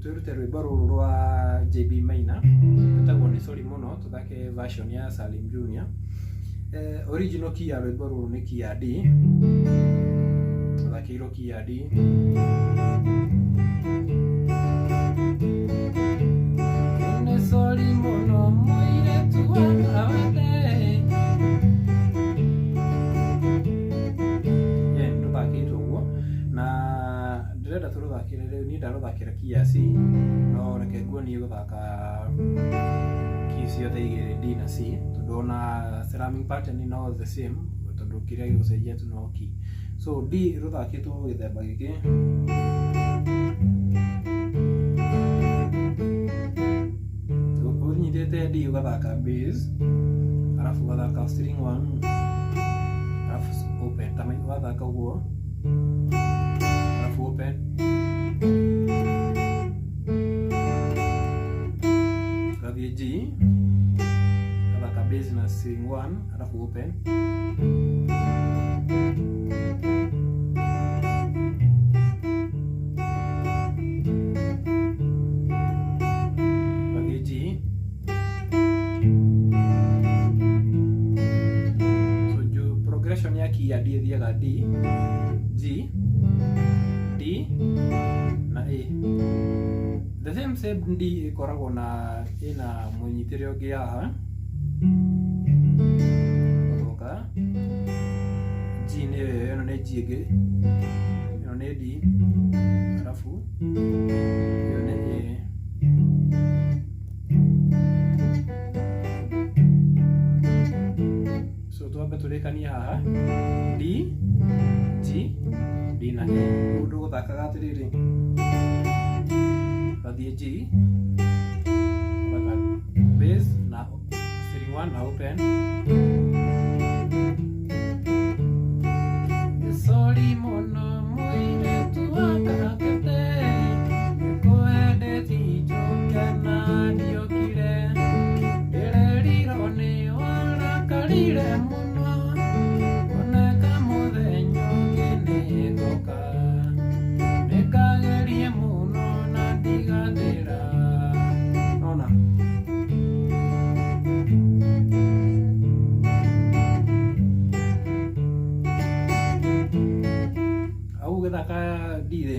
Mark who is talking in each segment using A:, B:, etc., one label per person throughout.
A: Turute rwimbo ruru rwa JB Maina rwĩtagwo nĩ Sorry Mũno, tũthake version ya Salim Junior. Original key ya rwimbo ruru nĩ key ya D, tũthakĩirwo key ya D. Nĩ sorry mũno mũirĩtu wakwa wende. Tũthakĩirwo ũguo na ndĩrenda tũrũthakĩre rĩu, niĩ ndarũthakĩra key ya C, no reke nguonie gũthaka key ciothe igĩrĩ D na C, tondũ ona strumming pattern no the same, tondũ kĩrĩa gĩgũcenjia tu no key. So D rũthakĩtwo gĩthemba gĩkĩ, ũnyitĩte D ũgathaka bass, arabu ũgathaka string 1, arabu open, ta ũgathaka ũguo, arabu open, ũgathiĩ G, ũgathaka bass na string 1, arabu open, ũgathiĩ G. So progression ya key ya D ĩthiaga D, G, D na A. The same D ĩkoragwo na ĩna mũnyitĩre ũngĩ haha, ũgoka G nĩyo ĩyo, ĩno nĩ G ĩngĩ, ĩno nĩ D, arabu ĩyo nĩ A. So twambe tũrĩkanie haha, D, G, D na A. Mũndũ gũthakaga atĩrĩrĩ, ũgathiĩ G, ũgathaka bass na string 1 na open. Sorry mũno mũirĩtu wakwa wende, nĩngwendete njoke na ndiokire, ndĩrerirwo nĩ warakarire mũno, oneka mũthenya ũngĩ nĩngoka, nĩngagerie mũno na ndigathĩra. Nona au gĩthaka D rĩ,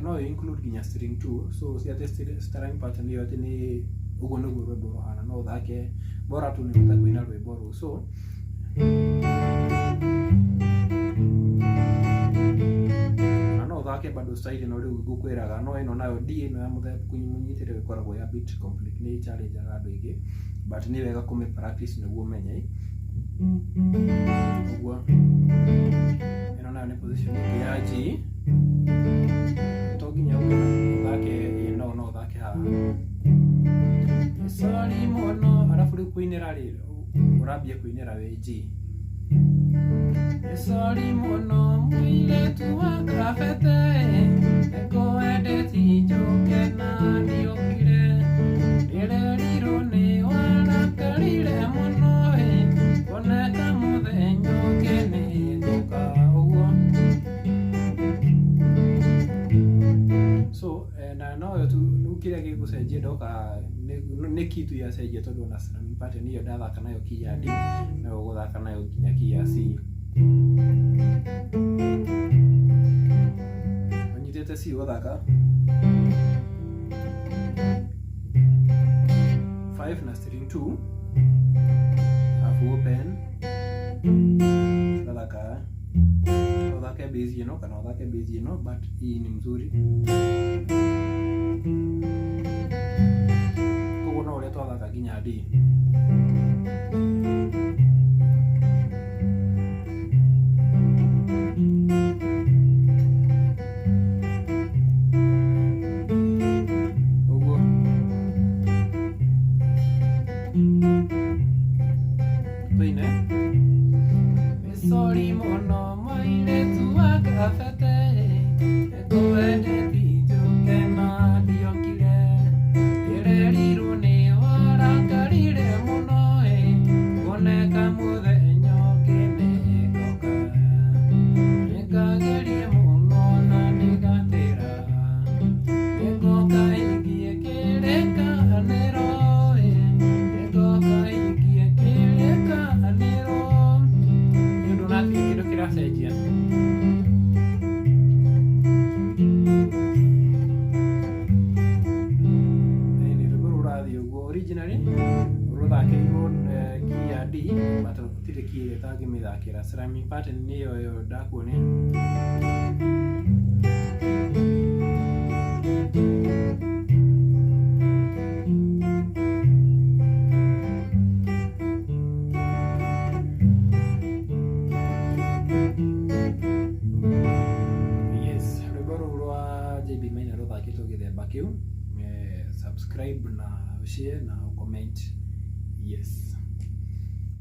A: no include nginya string 2, so si ati strumming pattern ĩyo atĩ nĩ ũguo nĩguo rwĩmbo rũhana, no ũthake bora tu nĩ ũtakũina rwĩmbo rũu. So na no ũthake bado style ĩno rĩu ngũkwĩraga, no ĩno nayo D ĩno ya mũnyitĩre ĩkoragwo ya bit complete, nĩ challenge-aga andũ aingĩ, but nĩ wega kũmĩ practice nĩguo ũmenye ũguo. Ĩno nayo nĩ position ĩngĩ ya G, to nginya ũthake ĩno, no ũthake haha. Sorry mũno, arabu rĩu kũinĩra rĩ, ũrambia kũinĩra wĩ G. Sorry mũno mũirĩtu wakwa wende, nĩngwendete njoke na ndiokire, ndĩrerirwo nĩ warakarire mũno, oneka mũthenya ũngĩ nĩngoka. Ũguo. So na no tu kĩrĩa gĩgũcenjia ndoka nĩ key tu yacenjia, tondũ ona strumming pattern ĩyo ndathaka nayo key ya D, na ũgũthaka nayo nginya key ya C. Ũnyitĩte C ũgathaka 5 na string 2, arabu open, ũthake bass ĩno kana ũthake bass ĩno, but hii ni mzuri. Koguo no ũrĩa twathaka nginya D. Ũguo. Tũine originally ruthakirirwo key ya D but gutire key ĩrĩa itangĩmĩthakĩra. Strumming pattern nĩ yo ndakuonia. Subscribe na share na comment. Yes.